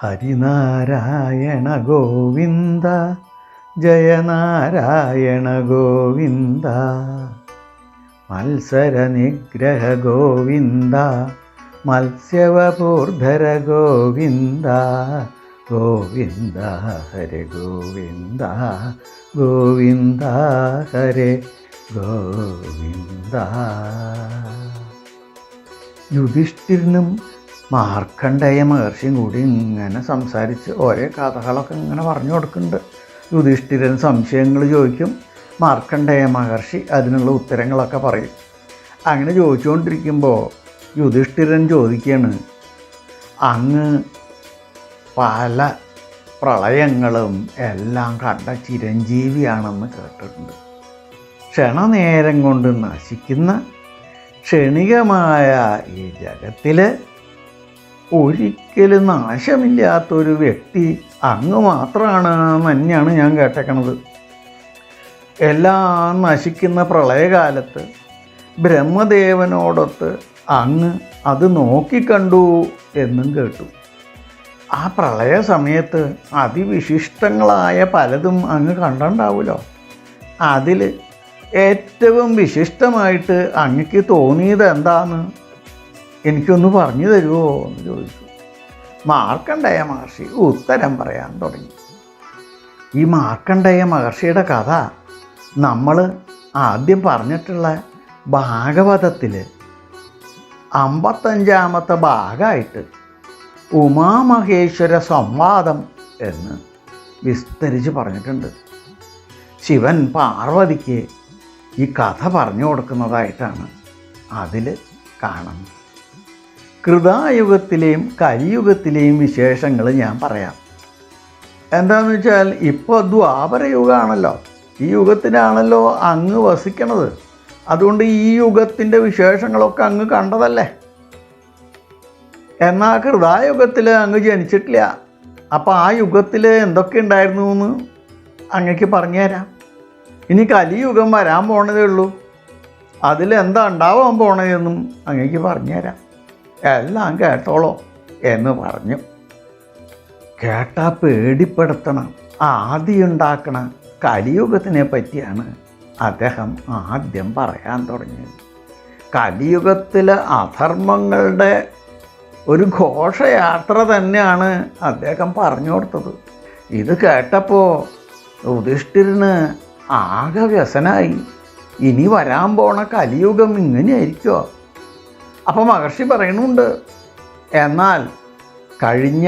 ഹരിനാരായണ ഗോവിന്ദ ജയനാരായണ ഗോവിന്ദ മത്സരനിഗ്രഹ ഗോവിന്ദ മത്സ്യവപൂർധര ഗോവിന്ദ ഗോവിന്ദ ഹരേ ഗോവിന്ദ ഗോവിന്ദ ഹരേ ഗോവിന്ദ. യുധിഷ്ഠിരനും മാർക്കണ്ഡേയ മഹർഷിയും കൂടി ഇങ്ങനെ സംസാരിച്ച് ഓരോ കഥകളൊക്കെ ഇങ്ങനെ പറഞ്ഞു കൊടുക്കുന്നുണ്ട്. യുധിഷ്ഠിരൻ സംശയങ്ങൾ ചോദിക്കും, മാർക്കണ്ഡേയ മഹർഷി അതിനുള്ള ഉത്തരങ്ങളൊക്കെ പറയും. അങ്ങനെ ചോദിച്ചുകൊണ്ടിരിക്കുമ്പോൾ യുധിഷ്ഠിരൻ ചോദിക്കുകയാണ്, അങ്ങ് പല പ്രളയങ്ങളും എല്ലാം കണ്ട ചിരഞ്ജീവിയാണെന്ന് കേട്ടിട്ടുണ്ട്. ക്ഷണനേരം കൊണ്ട് നശിക്കുന്ന ക്ഷണികമായ ഈ ജഗത്തിൽ ഒരിക്കലും നാശമില്ലാത്തൊരു വ്യക്തി അങ്ങ് മാത്രമാണെന്ന് തന്നെയാണ് ഞാൻ കേട്ടേക്കണത്. എല്ലാം നശിക്കുന്ന പ്രളയകാലത്ത് ബ്രഹ്മദേവനോടൊത്ത് അങ്ങ് അത് നോക്കിക്കണ്ടു എന്നും കേട്ടു. ആ പ്രളയ സമയത്ത് അതിവിശിഷ്ടങ്ങളായ പലതും അങ്ങ് കണ്ടിട്ടുണ്ടാവുമല്ലോ. അതിൽ ഏറ്റവും വിശിഷ്ടമായിട്ട് അങ്ങക്ക് തോന്നിയത് എന്താന്ന് എനിക്കൊന്ന് പറഞ്ഞു തരുമോ എന്ന് ചോദിച്ചു. മാർക്കണ്ഡേയ മഹർഷി ഉത്തരം പറയാൻ തുടങ്ങി. ഈ മാർക്കണ്ഡേയ മഹർഷിയുടെ കഥ നമ്മൾ ആദ്യം പറഞ്ഞിട്ടുള്ള ഭാഗവതത്തിൽ 55ാമത്തെ ഭാഗമായിട്ട് ഉമാമഹേശ്വര സംവാദം എന്ന് വിസ്തരിച്ച് പറഞ്ഞിട്ടുണ്ട്. ശിവൻ പാർവതിക്ക് ഈ കഥ പറഞ്ഞു കൊടുക്കുന്നതായിട്ടാണ് അതിൽ കാണുന്നത്. കൃതായുഗത്തിലെയും കലിയുഗത്തിലെയും വിശേഷങ്ങൾ ഞാൻ പറയാം. എന്താണെന്ന് വെച്ചാൽ ഇപ്പോൾ ദ്വാപരയുഗമാണല്ലോ, ഈ യുഗത്തിലാണല്ലോ അങ്ങ് വസിക്കണത്. അതുകൊണ്ട് ഈ യുഗത്തിൻ്റെ വിശേഷങ്ങളൊക്കെ അങ്ങ് കണ്ടതല്ലേ. എന്നാൽ കൃതായുഗത്തിൽ അങ്ങ് ജനിച്ചിട്ടില്ല. അപ്പോൾ ആ യുഗത്തിൽ എന്തൊക്കെ ഉണ്ടായിരുന്നു എന്ന് അങ്ങക്ക് പറഞ്ഞുതരാം. ഇനി കലിയുഗം വരാൻ പോണതേ ഉള്ളൂ, അതിലെന്താ ഉണ്ടാവാൻ പോണതെന്നും അങ്ങക്ക് പറഞ്ഞുതരാം. എല്ലാം കേട്ടോളോ എന്ന് പറഞ്ഞു. കേട്ടാൽ പേടിപ്പെടുത്തണം ആദ്യം ഉണ്ടാക്കണ കലിയുഗത്തിനെ പറ്റിയാണ് അദ്ദേഹം ആദ്യം പറയാൻ തുടങ്ങിയത്. കലിയുഗത്തിലെ അധർമ്മങ്ങളുടെ ഒരു ഘോഷയാത്ര തന്നെയാണ് അദ്ദേഹം പറഞ്ഞു കൊടുത്തത്. ഇത് കേട്ടപ്പോൾ യുധിഷ്ഠിരന് ആകെ വ്യസനായി. ഇനി വരാൻ പോണ കലിയുഗം ഇങ്ങനെയായിരിക്കുമോ? അപ്പോൾ മഹർഷി പറയുന്നുണ്ട്, എന്നാൽ കഴിഞ്ഞ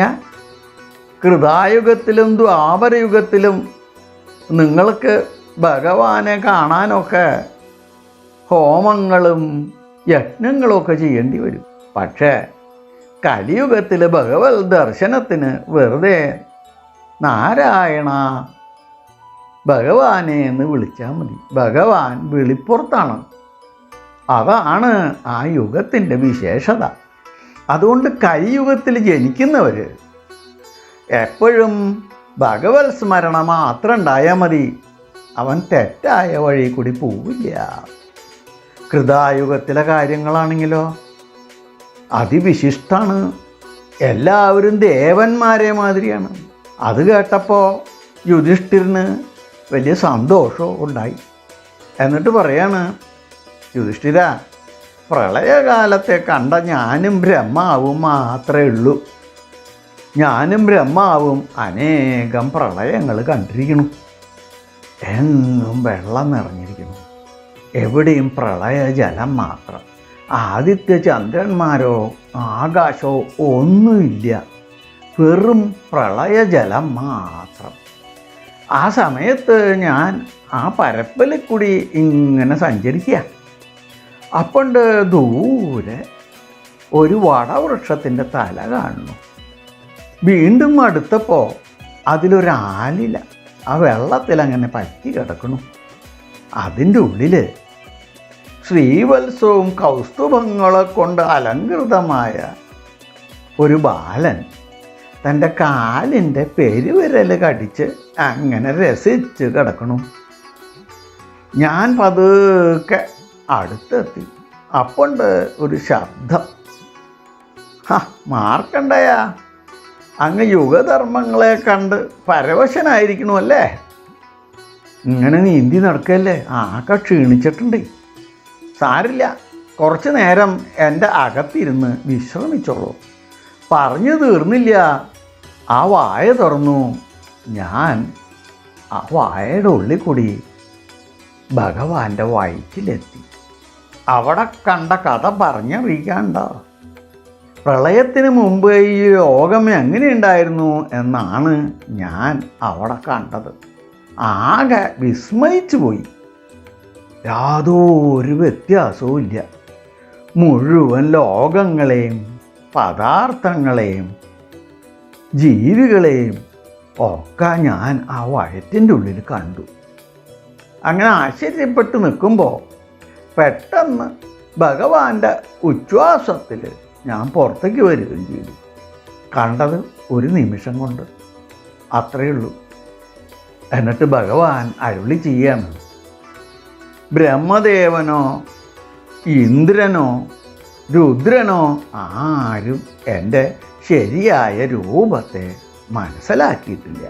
കൃതായുഗത്തിലും ദ്വാപരയുഗത്തിലും നിങ്ങൾക്ക് ഭഗവാനെ കാണാനൊക്കെ ഹോമങ്ങളും യജ്ഞങ്ങളൊക്കെ ചെയ്യേണ്ടി വരും. പക്ഷേ കലിയുഗത്തിൽ ഭഗവത് ദർശനത്തിന് വെറുതെ നാരായണ ഭഗവാനെ എന്ന് വിളിച്ചാൽ മതി. ഭഗവാൻ വെളിപ്പുറത്താണ്. അതാണ് ആ യുഗത്തിൻ്റെ വിശേഷത. അതുകൊണ്ട് കലിയുഗത്തിൽ ജനിക്കുന്നവർ എപ്പോഴും ഭഗവത് സ്മരണ മാത്രം ഉണ്ടായാൽ മതി. അവൻ തെറ്റായ വഴി കൂടി പോവില്ല. കൃതായുഗത്തിലെ കാര്യങ്ങളാണെങ്കിലോ അതിവിശിഷ്ടമാണ്. എല്ലാവരും ദേവന്മാരെ മാതിരിയാണ്. അത് കേട്ടപ്പോൾ യുധിഷ്ഠിരന് വലിയ സന്തോഷവും ഉണ്ടായി. എന്നിട്ട് പറയാണ്, യുധിഷ്ഠിര, പ്രളയകാലത്തെ കണ്ട ഞാനും ബ്രഹ്മാവും മാത്രമേ ഉള്ളൂ. ഞാനും ബ്രഹ്മാവും അനേകം പ്രളയങ്ങൾ കണ്ടിരിക്കുന്നു. എങ്ങും വെള്ളം നിറഞ്ഞിരിക്കുന്നു, എവിടെയും പ്രളയജലം മാത്രം. ആദിത്യ ചന്ദ്രന്മാരോ ആകാശമോ ഒന്നുമില്ല, വെറും പ്രളയജലം മാത്രം. ആ സമയത്ത് ഞാൻ ആ പരപ്പിൽ കൂടി ഇങ്ങനെ സഞ്ചരിക്കുക. അപ്പോണ്ട് ദൂരെ ഒരു വടവൃക്ഷത്തിൻ്റെ തല കാണുന്നു. വീണ്ടും അടുത്തപ്പോൾ അതിലൊരാലില ആ വെള്ളത്തിൽ അങ്ങനെ പറ്റി കിടക്കുന്നു. അതിൻ്റെ ഉള്ളിൽ ശ്രീവത്സവും കൗസ്തുഭങ്ങളെ കൊണ്ട് അലങ്കൃതമായ ഒരു ബാലൻ തൻ്റെ കാലിൻ്റെ പെരുവിരൽ കടിച്ച് അങ്ങനെ രസിച്ച് കിടക്കണു. ഞാൻ പതുക്കെ അടുത്തെത്തി. അപ്പോണ്ട് ഒരു ശബ്ദം, മാർക്കണ്ഡേയ, അങ്ങ് യുഗധർമ്മങ്ങളെ കണ്ട് പരവശനായിരിക്കണമല്ലേ? ഇങ്ങനെ നീന്തി നടക്കല്ലേ, ആകെ ക്ഷീണിച്ചിട്ടുണ്ട്. സാരില്ല, കുറച്ച് നേരം എൻ്റെ അകത്തിരുന്ന് വിശ്രമിച്ചോളൂ. പറഞ്ഞു തീർന്നില്ല. ആ വായ തുറന്നു. ഞാൻ ആ വായയുടെ ഉള്ളിൽ കൂടി ഭഗവാന്റെ വയറ്റിലെത്തി. അവിടെ കണ്ട കഥ പറഞ്ഞറിയിക്കാണ്ടോ. പ്രളയത്തിന് മുമ്പ് ഈ ലോകം എങ്ങനെയുണ്ടായിരുന്നു എന്നാണ് ഞാൻ അവിടെ കണ്ടത്. ആകെ വിസ്മയിച്ചു പോയി. യാതൊരു വ്യത്യാസവും ഇല്ല. മുഴുവൻ ലോകങ്ങളെയും പദാർത്ഥങ്ങളെയും ജീവികളെയും ഒക്കെ ഞാൻ ആ വയറ്റിൻ്റെ ഉള്ളിൽ കണ്ടു. അങ്ങനെ ആശ്ചര്യപ്പെട്ട് നിൽക്കുമ്പോൾ പെട്ടെന്ന് ഭഗവാന്റെ ഉച്ഛ്വാസത്തിൽ ഞാൻ പുറത്തേക്ക് വരികയും ചെയ്തു. കണ്ടത് ഒരു നിമിഷം കൊണ്ട്, അത്രയേ ഉള്ളൂ. എന്നിട്ട് ഭഗവാൻ അരുളി ചെയ്യാണ്, ബ്രഹ്മദേവനോ ഇന്ദ്രനോ രുദ്രനോ ആരും എൻ്റെ ശരിയായ രൂപത്തെ മനസ്സിലാക്കിയിട്ടില്ല.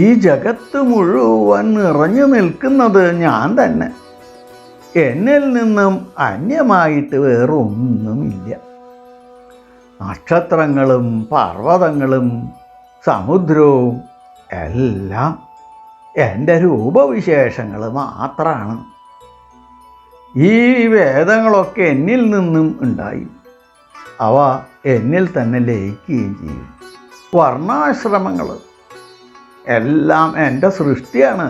ഈ ജഗത്ത് മുഴുവൻ നിറഞ്ഞു നിൽക്കുന്നത് ഞാൻ തന്നെ. എന്നിൽ നിന്നും അന്യമായിട്ട് വേറൊന്നുമില്ല. നക്ഷത്രങ്ങളും പർവ്വതങ്ങളും സമുദ്രവും എല്ലാം എൻ്റെ രൂപവിശേഷങ്ങൾ മാത്രമാണ്. ഈ വേദങ്ങളൊക്കെ എന്നിൽ നിന്നും ഉണ്ടായി. അവ എന്നിൽ തന്നെ ലയിക്കുകയും ചെയ്യും. വർണ്ണാശ്രമങ്ങൾ എല്ലാം എൻ്റെ സൃഷ്ടിയാണ്.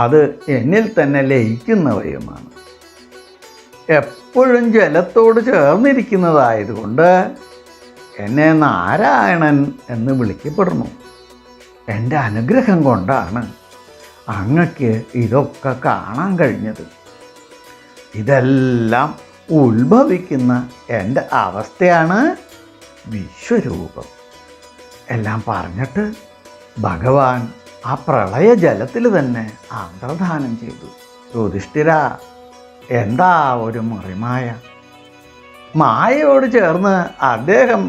അത് എന്നിൽ തന്നെ ലയിക്കുന്നവയുമാണ്. എപ്പോഴും ജലത്തോട് ചേർന്നിരിക്കുന്നതായതുകൊണ്ട് എന്നെ നാരായണൻ എന്ന് വിളിക്കപ്പെടുന്നു. എൻ്റെ അനുഗ്രഹം കൊണ്ടാണ് അങ്ങക്ക് ഇതൊക്കെ കാണാൻ കഴിഞ്ഞത്. ഇതെല്ലാം ഉത്ഭവിക്കുന്ന എൻ്റെ അവസ്ഥയാണ് വിശ്വരൂപം. എല്ലാം പറഞ്ഞിട്ട് ഭഗവാൻ ആ പ്രളയ ജലത്തിൽ തന്നെ അന്തർധാനം ചെയ്തു. യുധിഷ്ഠിര, എന്താ ഒരു മറിമായ? മായയോട് ചേർന്ന് അദ്ദേഹം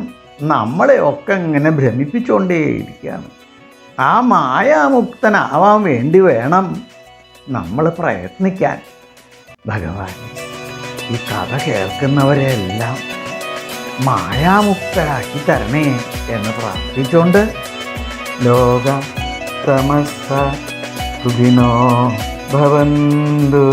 നമ്മളെയൊക്കെ ഇങ്ങനെ ഭ്രമിപ്പിച്ചുകൊണ്ടേയിരിക്കുകയാണ്. ആ മായാമുക്തനാവാൻ വേണ്ടി വേണം നമ്മൾ പ്രയത്നിക്കാൻ. ഭഗവാൻ ഈ കഥ കേൾക്കുന്നവരെല്ലാം മായാമുക്തരാക്കി തരണേ എന്ന് പ്രാർത്ഥിച്ചുകൊണ്ട് ലോക സമസ്ത സുഖിനോ ഭവന്തു.